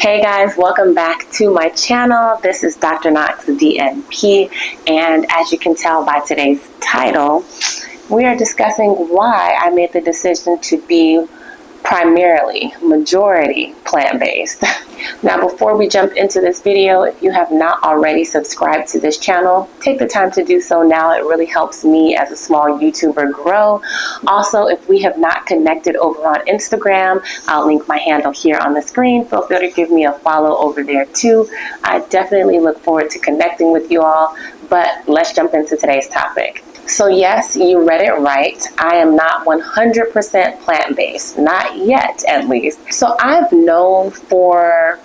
Hey guys, welcome back to my channel. This is Dr. Knox DNP, and as you can tell by today's title, we are discussing why I made the decision to be majority plant-based. Now, before we jump into this video, if you have not already subscribed to this channel, take the time to do so now. It really helps me as a small YouTuber grow. Also, if we have not connected over on Instagram, I'll link my handle here on the screen. Feel free to give me a follow over there too. I definitely look forward to connecting with you all, but let's jump into today's topic. So yes, you read it right. I am not 100% plant-based, not yet at least. So I've known for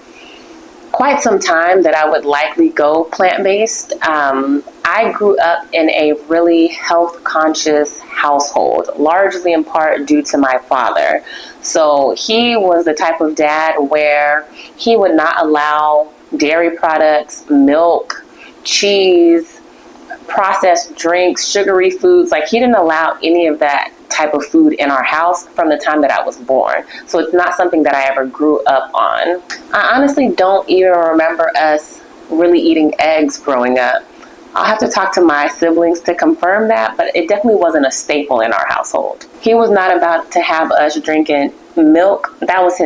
quite some time that I would likely go plant-based. I grew up in a really health-conscious household, largely in part due to my father. So he was the type of dad where he would not allow dairy products, milk, cheese, processed drinks, sugary foods. Like, he didn't allow any of that type of food in our house from the time that I was born. So it's not something that I ever grew up on. I honestly don't even remember us really eating eggs growing up. I'll have to talk to my siblings to confirm that, but it definitely wasn't a staple in our household. He was not about to have us drinking milk. That was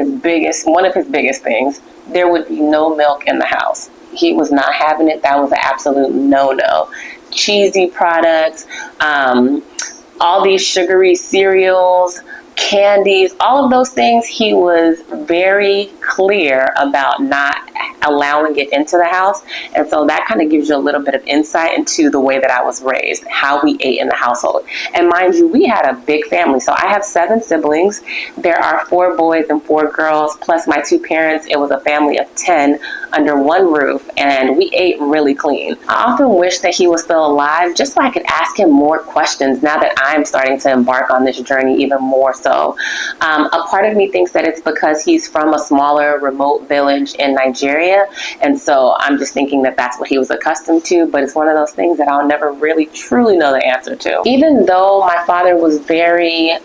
one of his biggest things. There would be no milk in the house. He was not having it. That was an absolute no-no. Cheesy products, all these sugary cereals, candies, all of those things, he was very clear about not allowing it into the house. And so that kind of gives you a little bit of insight into the way that I was raised, how we ate in the household. And mind you, we had a big family. So I have 7 siblings. There are 4 boys and 4 girls, plus my 2 parents. It was a family of 10 under one roof, and we ate really clean. I often wish that he was still alive, just so I could ask him more questions now that I'm starting to embark on this journey even more so. A part of me thinks that it's because he's from a smaller, remote village in Nigeria, and so I'm just thinking that that's what he was accustomed to, but it's one of those things that I'll never really truly know the answer to. Even though my father was very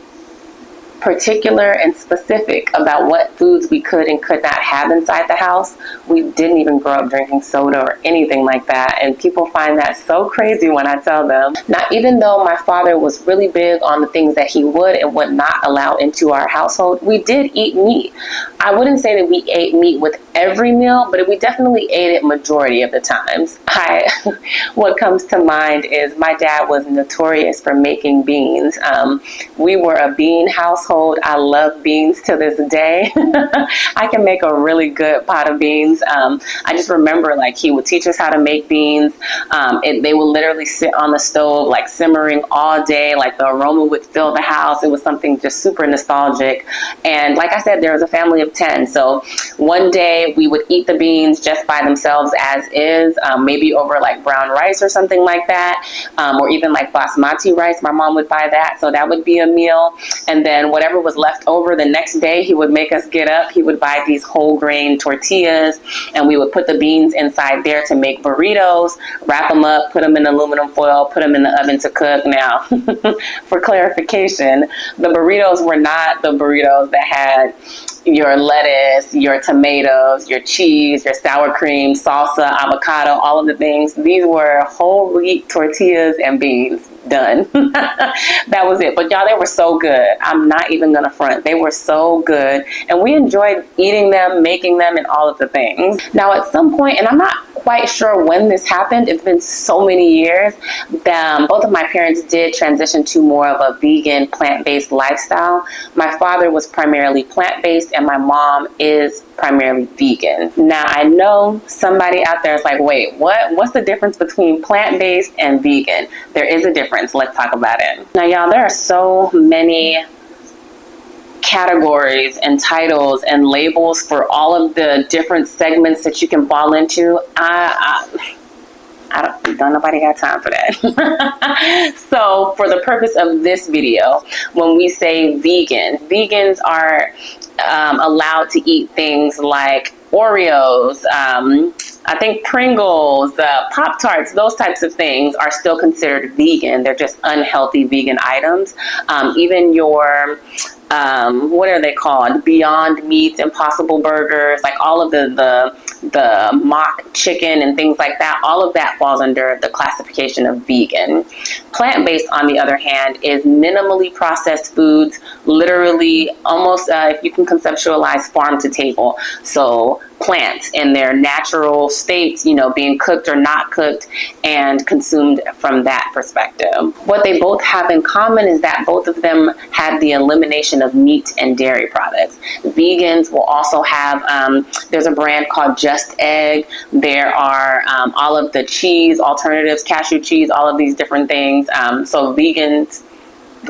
particular and specific about what foods we could and could not have inside the house, we didn't even grow up drinking soda or anything like that, and people find that so crazy when I tell them. Now, even though my father was really big on the things that he would and would not allow into our household, we did eat meat. I wouldn't say that we ate meat with every meal, but we definitely ate it majority of the times. What comes to mind is my dad was notorious for making beans. We were a bean household. I love beans to this day. I can make a really good pot of beans. I just remember, like, he would teach us how to make beans. They would literally sit on the stove, like, simmering all day. Like, the aroma would fill the house. It was something just super nostalgic. And like I said, there was a family of 10. So one day we would eat the beans just by themselves as is, maybe over like brown rice or something like that, or even like basmati rice. My mom would buy that. So that would be a meal. And then whatever was left over the next day, he would make us get up. He would buy these whole grain tortillas, and we would put the beans inside there to make burritos, wrap them up, put them in aluminum foil, put them in the oven to cook. Now, for clarification, the burritos were not the burritos that had your lettuce, your tomatoes, your cheese, your sour cream, salsa, avocado, all of the things. These were whole wheat tortillas and beans. Done. That was it. But y'all, they were so good. I'm not even gonna front. They were so good, and we enjoyed eating them, making them, and all of the things. Now, at some point, and I'm not quite sure when this happened, it's been so many years, both of my parents did transition to more of a vegan, plant-based lifestyle. My father was primarily plant-based, and my mom is primarily vegan. Now, I know somebody out there is like, wait, what's the difference between plant-based and vegan? There is a difference. Let's talk about it. Now, y'all, there are so many categories and titles and labels for all of the different segments that you can fall into. Don't nobody got time for that. So for the purpose of this video, when we say vegan, vegans are allowed to eat things like Oreos, I think Pringles, Pop-Tarts, those types of things are still considered vegan. They're just unhealthy vegan items. Even your what are they called? Beyond Meats, Impossible Burgers, like all of the mock chicken and things like that, all of that falls under the classification of vegan. Plant-based, on the other hand, is minimally processed foods, literally almost, if you can conceptualize, farm to table. So plants in their natural states, being cooked or not cooked, and consumed from that perspective. What they both have in common is that both of them have the elimination of meat and dairy products. Vegans will also have, there's a brand called Just Egg. There are all of the cheese alternatives, cashew cheese, all of these different things. So vegans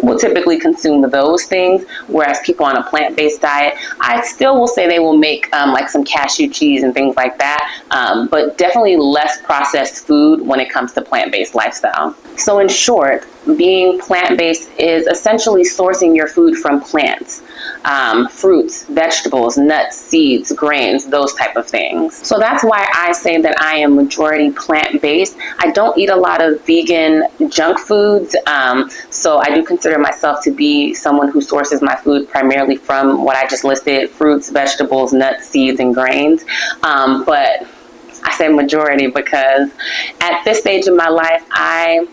will typically consume those things, whereas people on a plant-based diet, I still will say they will make like some cashew cheese and things like that, but definitely less processed food when it comes to plant-based lifestyle. So in short, being plant-based is essentially sourcing your food from plants, fruits, vegetables, nuts, seeds, grains, those type of things. So that's why I say that I am majority plant-based. I don't eat a lot of vegan junk foods, so I do consider myself to be someone who sources my food primarily from what I just listed: fruits, vegetables, nuts, seeds, and grains. But I say majority because at this stage of my life, I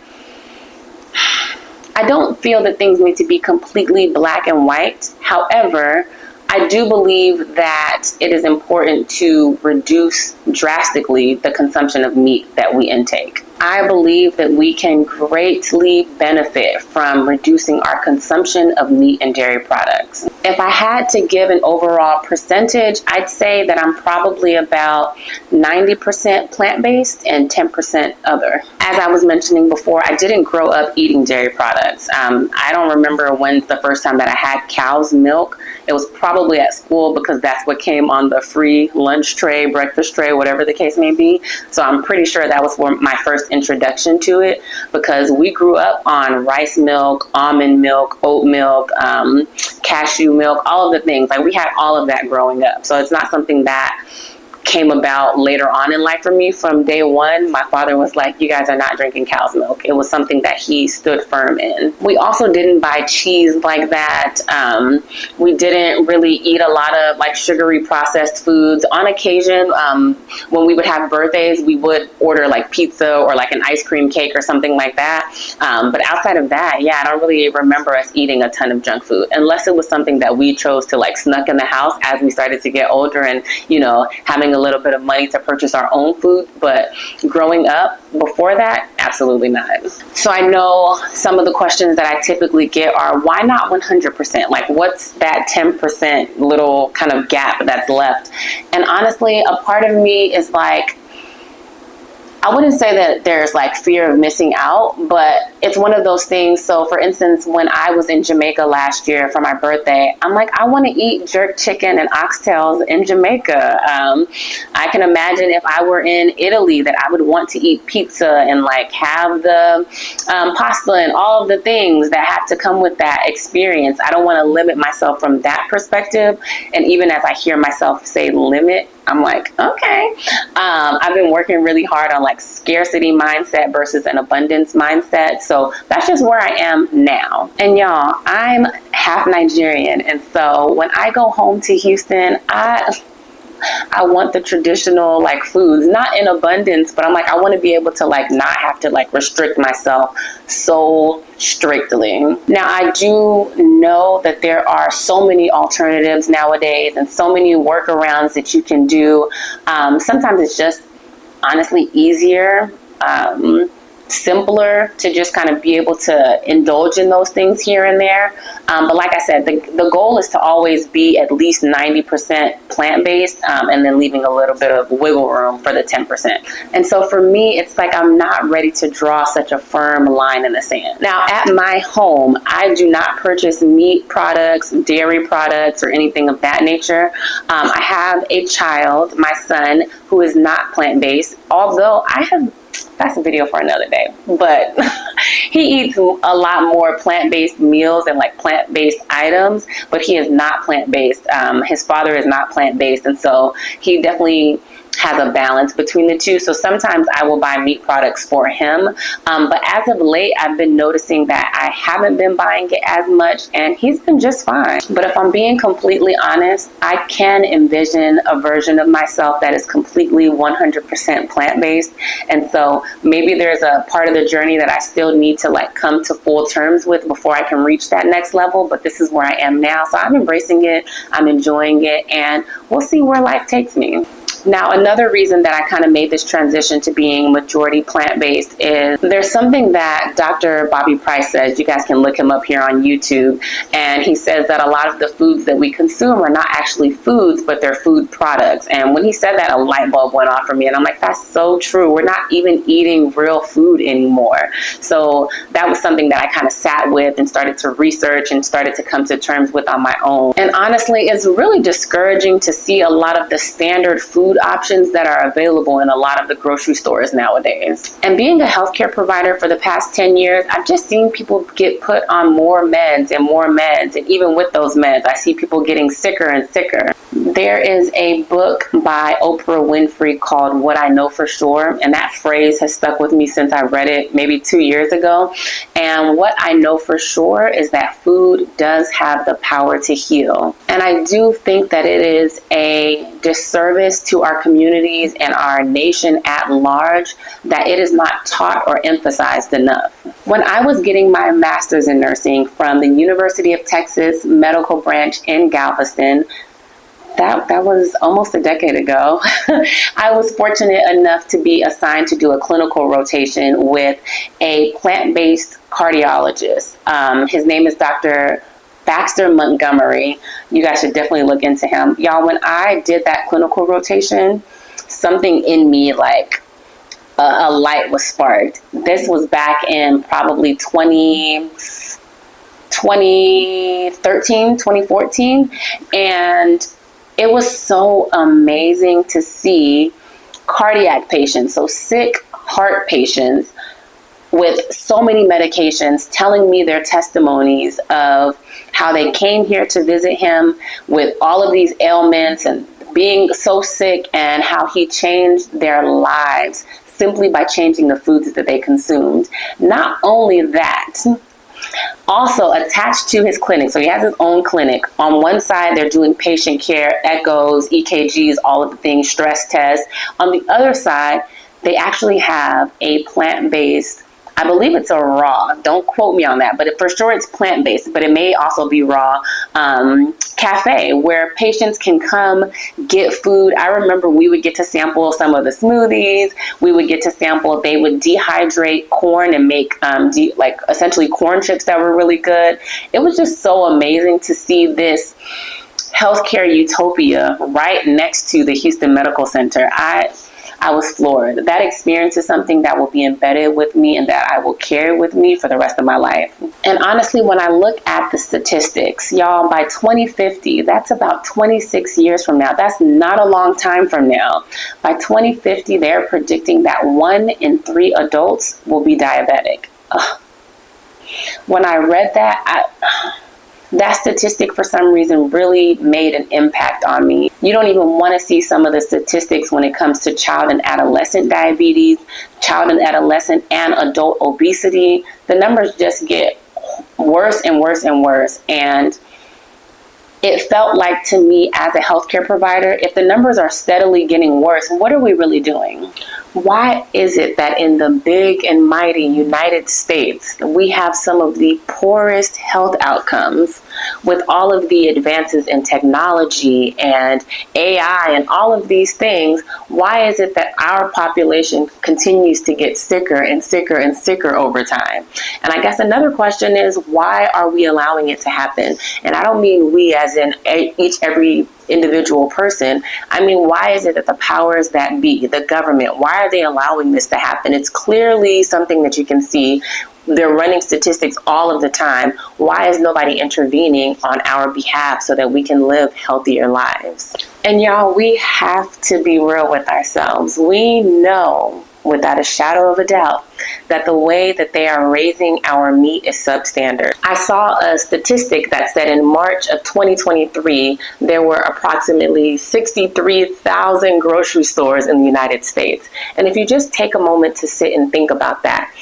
don't feel that things need to be completely black and white. However, I do believe that it is important to reduce drastically the consumption of meat that we intake. I believe that we can greatly benefit from reducing our consumption of meat and dairy products. If I had to give an overall percentage, I'd say that I'm probably about 90% plant-based and 10% other. As I was mentioning before, I didn't grow up eating dairy products. I don't remember when's the first time that I had cow's milk. It was probably at school because that's what came on the free lunch tray, breakfast tray, whatever the case may be. So I'm pretty sure that was my first introduction to it, because we grew up on rice milk, almond milk, oat milk, cashew milk, all of the things. Like, we had all of that growing up. So it's not something that came about later on in life for me. From day one, my father was like, you guys are not drinking cow's milk. It was something that he stood firm in. We also didn't buy cheese like that. We didn't really eat a lot of like sugary processed foods. On occasion, when we would have birthdays, we would order like pizza or like an ice cream cake or something like that. But outside of that, I don't really remember us eating a ton of junk food, unless it was something that we chose to like snuck in the house as we started to get older and, having a little bit of money to purchase our own food. But growing up before that, absolutely not. So I know some of the questions that I typically get are, why not 100%? Like, what's that 10% little kind of gap that's left? And honestly, a part of me is like, I wouldn't say that there's like fear of missing out, but it's one of those things. So for instance, when I was in Jamaica last year for my birthday, I'm like, I want to eat jerk chicken and oxtails in Jamaica. I can imagine if I were in Italy that I would want to eat pizza and like have the pasta and all of the things that have to come with that experience. I don't want to limit myself from that perspective. And even as I hear myself say limit, I'm like, okay. I've been working really hard on like scarcity mindset versus an abundance mindset. So that's just where I am now. And y'all, I'm half Nigerian. And so when I go home to Houston, I want the traditional like foods, not in abundance, but I'm like, I want to be able to like not have to like restrict myself so strictly. Now, I do know that there are so many alternatives nowadays and so many workarounds that you can do. Sometimes it's just honestly easier, simpler to just kind of be able to indulge in those things here and there. But like I said, the goal is to always be at least 90% plant-based, and then leaving a little bit of wiggle room for the 10%. And so for me, it's like I'm not ready to draw such a firm line in the sand. Now, at my home, I do not purchase meat products, dairy products, or anything of that nature. I have a child, my son, who is not plant-based, although I have that's a video for another day. But he eats a lot more plant-based meals and like plant-based items, but he is not plant-based. His father is not plant-based, and so he definitely has a balance between the two. So sometimes I will buy meat products for him. But as of late, I've been noticing that I haven't been buying it as much, and he's been just fine. But if I'm being completely honest, I can envision a version of myself that is completely 100% plant-based. And so maybe there's a part of the journey that I still need to like come to full terms with before I can reach that next level. But this is where I am now. So I'm embracing it. I'm enjoying it, and we'll see where life takes me. Now, another reason that I kind of made this transition to being majority plant-based is there's something that Dr. Bobby Price says. You guys can look him up here on YouTube. And he says that a lot of the foods that we consume are not actually foods, but they're food products. And when he said that, a light bulb went off for me. And I'm like, that's so true. We're not even eating real food anymore. So that was something that I kind of sat with and started to research and started to come to terms with on my own. And honestly, it's really discouraging to see a lot of the standard food options that are available in a lot of the grocery stores nowadays. And being a healthcare provider for the past 10 years, I've just seen people get put on more meds and more meds. And even with those meds, I see people getting sicker and sicker. There is a book by Oprah Winfrey called What I Know For Sure. And that phrase has stuck with me since I read it maybe 2 years ago. And what I know for sure is that food does have the power to heal. And I do think that it is a disservice to our communities and our nation at large that it is not taught or emphasized enough. When I was getting my master's in nursing from the University of Texas Medical Branch in Galveston, that was almost a decade ago. I was fortunate enough to be assigned to do a clinical rotation with a plant-based cardiologist. His name is Dr. Baxter Montgomery. You guys should definitely look into him. Y'all, when I did that clinical rotation, something in me, like a light was sparked. This was back in probably 2013, 2014. And it was so amazing to see cardiac patients, so sick heart patients with so many medications, telling me their testimonies of how they came here to visit him with all of these ailments and being so sick, and how he changed their lives simply by changing the foods that they consumed. Not only that, also attached to his clinic, so he has his own clinic. On one side, they're doing patient care, echoes, EKGs, all of the things, stress tests. On the other side, they actually have a plant-based, I believe it's a raw, don't quote me on that, but for sure it's plant-based, but it may also be raw, cafe where patients can come get food. I remember we would get to sample some of the smoothies. We would get to sample, they would dehydrate corn and make like essentially corn chips that were really good. It was just so amazing to see this healthcare utopia right next to the Houston Medical Center. I was floored. That experience is something that will be embedded with me and that I will carry with me for the rest of my life. And honestly, when I look at the statistics, y'all, by 2050, that's about 26 years from now. That's not a long time from now. By 2050, they're predicting that 1 in 3 adults will be diabetic. Ugh. When I read that, that statistic for some reason really made an impact on me. You don't even want to see some of the statistics when it comes to child and adolescent diabetes, child and adolescent and adult obesity. The numbers just get worse and worse and worse. And it felt like to me as a healthcare provider, if the numbers are steadily getting worse, what are we really doing? Why is it that in the big and mighty United States, we have some of the poorest health outcomes with all of the advances in technology and AI and all of these things? Why is it that our population continues to get sicker and sicker and sicker over time? And I guess another question is, why are we allowing it to happen? And I don't mean we as in every individual person. I mean, why is it that the powers that be, the government, why are they allowing this to happen? It's clearly something that you can see. They're running statistics all of the time. Why is nobody intervening on our behalf so that we can live healthier lives? And y'all, we have to be real with ourselves. We know without a shadow of a doubt, that the way that they are raising our meat is substandard. I saw a statistic that said in March of 2023, there were approximately 63,000 grocery stores in the United States. And if you just take a moment to sit and think about that,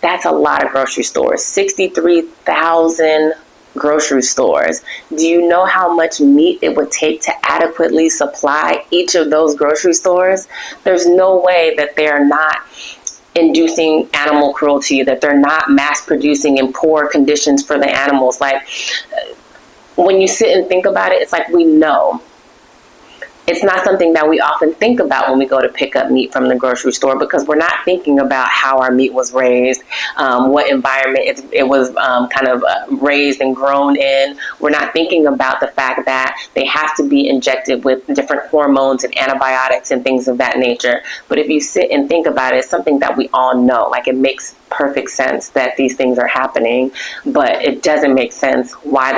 that's a lot of grocery stores, 63,000 grocery stores. Do you know how much meat it would take to adequately supply each of those grocery stores? There's no way that they're not inducing animal cruelty, that they're not mass producing in poor conditions for the animals. Like, when you sit and think about it, it's like we know. It's not something that we often think about when we go to pick up meat from the grocery store, because we're not thinking about how our meat was raised, what environment it was raised and grown in. We're not thinking about the fact that they have to be injected with different hormones and antibiotics and things of that nature. But if you sit and think about it, it's something that we all know. Like, it makes perfect sense that these things are happening, but it doesn't make sense why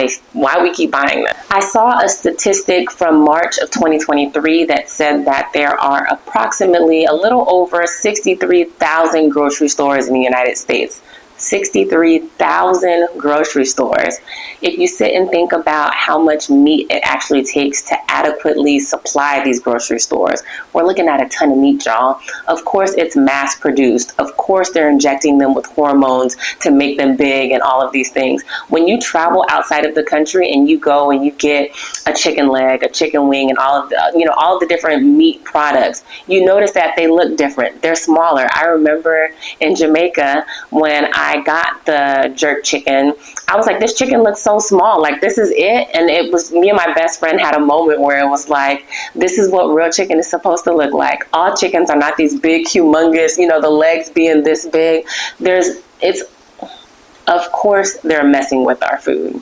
we keep buying them. I saw a statistic from March of 2023 that said that there are approximately a little over 63,000 grocery stores in the United States. 63,000 grocery stores. If you sit and think about how much meat it actually takes to adequately supply these grocery stores, we're looking at a ton of meat, y'all. Of course, it's mass produced. Of course, they're injecting them with hormones to make them big and all of these things. When you travel outside of the country and you go and you get a chicken leg, a chicken wing, and all of the different meat products, you notice that they look different. They're smaller. I remember in Jamaica when I got the jerk chicken, I was like, this chicken looks so small. Like, this is it. And it was me and my best friend had a moment where it was like, this is what real chicken is supposed to look like. All chickens are not these big, humongous, the legs being this big. Of course, they're messing with our food.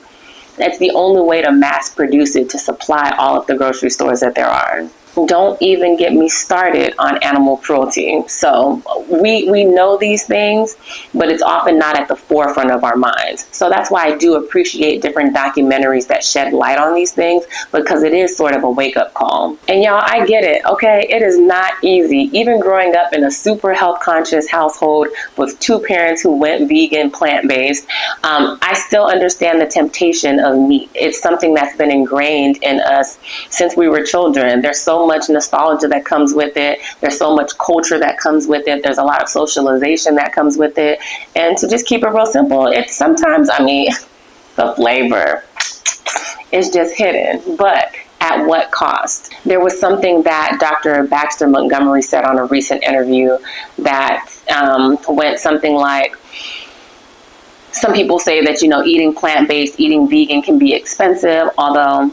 That's the only way to mass produce it, to supply all of the grocery stores that there are. Don't even get me started on animal cruelty. So we know these things, but it's often not at the forefront of our minds. So that's why I do appreciate different documentaries that shed light on these things, because it is sort of a wake-up call. And y'all, I get it, okay? It is not easy. Even growing up in a super health-conscious household with two parents who went vegan, plant-based, I still understand the temptation of meat. It's something that's been ingrained in us since we were children. There's so much nostalgia that comes with it. There's so much culture that comes with it. There's a lot of socialization that comes with it. And to just keep it real simple, it's sometimes, the flavor is just hidden. But at what cost? There was something that Dr. Baxter Montgomery said on a recent interview that went something like, some people say that, eating plant-based, eating vegan can be expensive, although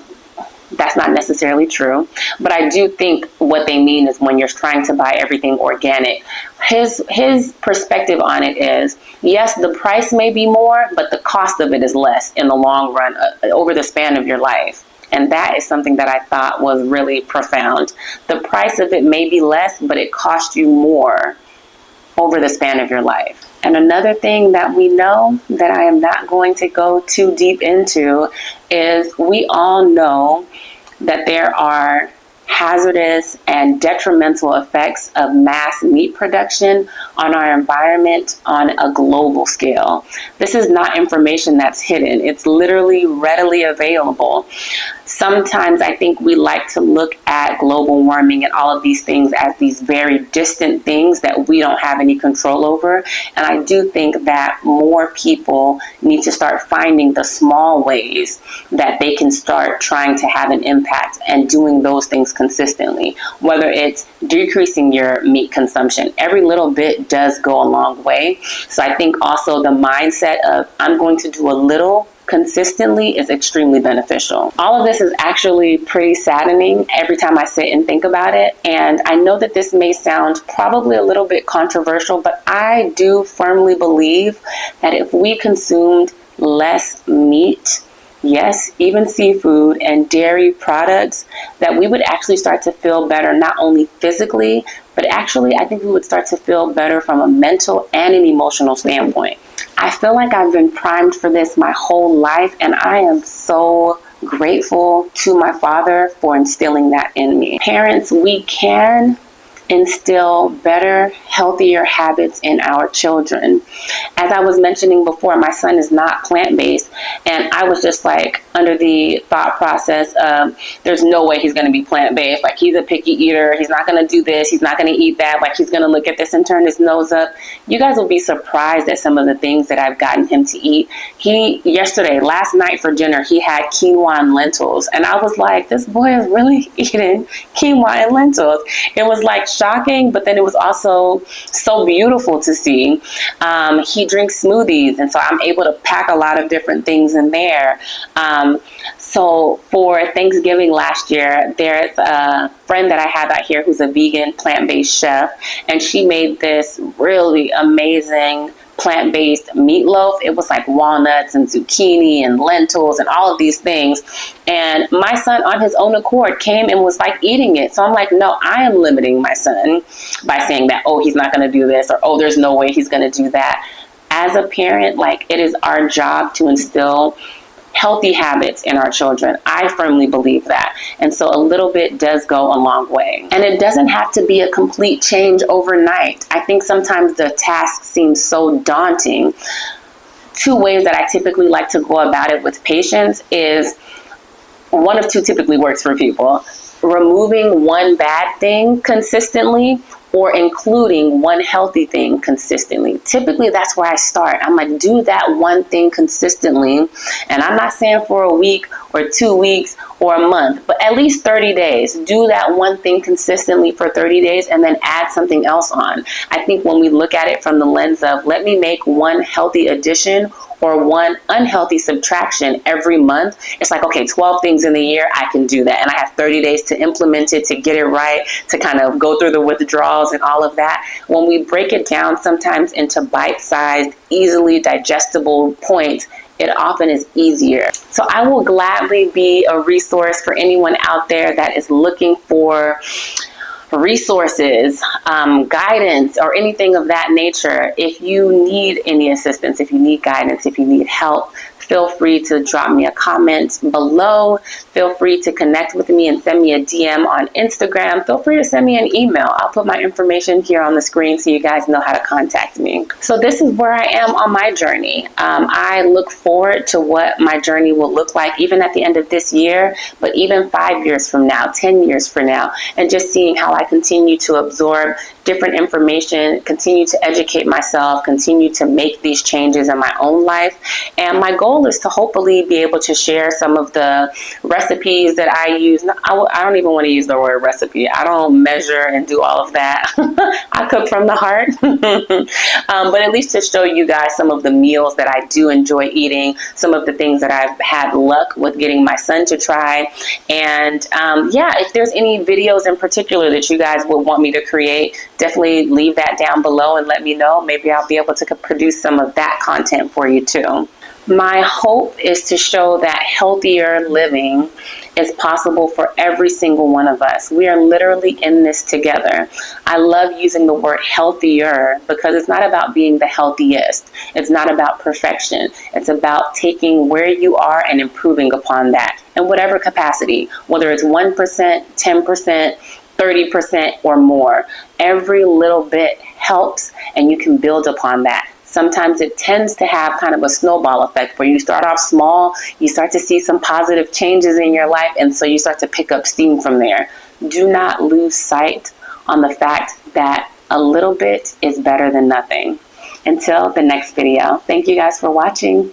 that's not necessarily true. But I do think what they mean is when you're trying to buy everything organic. His perspective on it is, yes, the price may be more, but the cost of it is less in the long run, over the span of your life. And that is something that I thought was really profound. The price of it may be less, but it costs you more over the span of your life. And another thing that we know that I am not going to go too deep into is, we all know that there are hazardous and detrimental effects of mass meat production on our environment on a global scale. This is not information that's hidden. It's literally readily available. Sometimes I think we like to look at global warming and all of these things as these very distant things that we don't have any control over. And I do think that more people need to start finding the small ways that they can start trying to have an impact and doing those things consistently, whether it's decreasing your meat consumption. Every little bit does go a long way. So I think also the mindset of, I'm going to do a little consistently, is extremely beneficial. All of this is actually pretty saddening every time I sit and think about it. And I know that this may sound probably a little bit controversial, but I do firmly believe that if we consumed less meat, yes, even seafood and dairy products, that we would actually start to feel better, not only physically, but actually I think we would start to feel better from a mental and an emotional standpoint. I feel like I've been primed for this my whole life, and I am so grateful to my father for instilling that in me. Parents, we can instill better, healthier habits in our children. As I was mentioning before, my son is not plant-based, and I was just like under the thought process of there's no way he's going to be plant-based. Like, he's a picky eater. He's not going to do this. He's not going to eat that. Like, he's going to look at this and turn his nose up. You guys will be surprised at some of the things that I've gotten him to eat. Last night for dinner, he had quinoa and lentils, and I was like, this boy is really eating quinoa and lentils. It was like shocking, but then it was also so beautiful to see. He drinks smoothies, and so I'm able to pack a lot of different things in there. So for Thanksgiving last year, there's a friend that I have out here who's a vegan plant-based chef, and she made this really amazing plant-based meatloaf. It was like walnuts and zucchini and lentils and all of these things. And my son, on his own accord, came and was like eating it. So I'm like, no, I am limiting my son by saying that, oh, he's not going to do this, or, oh, there's no way he's going to do that. As a parent, like, it is our job to instill healthy habits in our children. I firmly believe that. And so a little bit does go a long way. And it doesn't have to be a complete change overnight. I think sometimes the task seems so daunting. Two ways that I typically like to go about it with patients is, one of two typically works for people: removing one bad thing consistently, or including one healthy thing consistently. Typically, that's where I start. I'm like, do that one thing consistently. And I'm not saying for a week or 2 weeks or a month, but at least 30 days. Do that one thing consistently for 30 days and then add something else on. I think when we look at it from the lens of, let me make one healthy addition or one unhealthy subtraction every month, it's like, okay, 12 things in the year, I can do that. And I have 30 days to implement it, to get it right, to kind of go through the withdrawals and all of that. When we break it down sometimes into bite-sized, easily digestible points, it often is easier. So I will gladly be a resource for anyone out there that is looking for resources, guidance, or anything of that nature. If you need any assistance, if you need guidance, if you need help, feel free to drop me a comment below. Feel free to connect with me and send me a DM on Instagram. Feel free to send me an email. I'll put my information here on the screen so you guys know how to contact me. So this is where I am on my journey. I look forward to what my journey will look like even at the end of this year, but even 5 years from now, 10 years from now, and just seeing how I continue to absorb different information, continue to educate myself, continue to make these changes in my own life. And my goal is to hopefully be able to share some of the recipes that I use. I don't even want to use the word recipe. I don't measure and do all of that. I cook from the heart. But at least to show you guys some of the meals that I do enjoy eating, some of the things that I've had luck with getting my son to try. And if there's any videos in particular that you guys would want me to create, definitely leave that down below and let me know. Maybe I'll be able to produce some of that content for you too. My hope is to show that healthier living is possible for every single one of us. We are literally in this together. I love using the word healthier because it's not about being the healthiest. It's not about perfection. It's about taking where you are and improving upon that in whatever capacity, whether it's 1%, 10%, 30% or more. Every little bit helps, and you can build upon that. Sometimes it tends to have kind of a snowball effect where you start off small, you start to see some positive changes in your life, and so you start to pick up steam from there. Do not lose sight on the fact that a little bit is better than nothing. Until the next video, thank you guys for watching.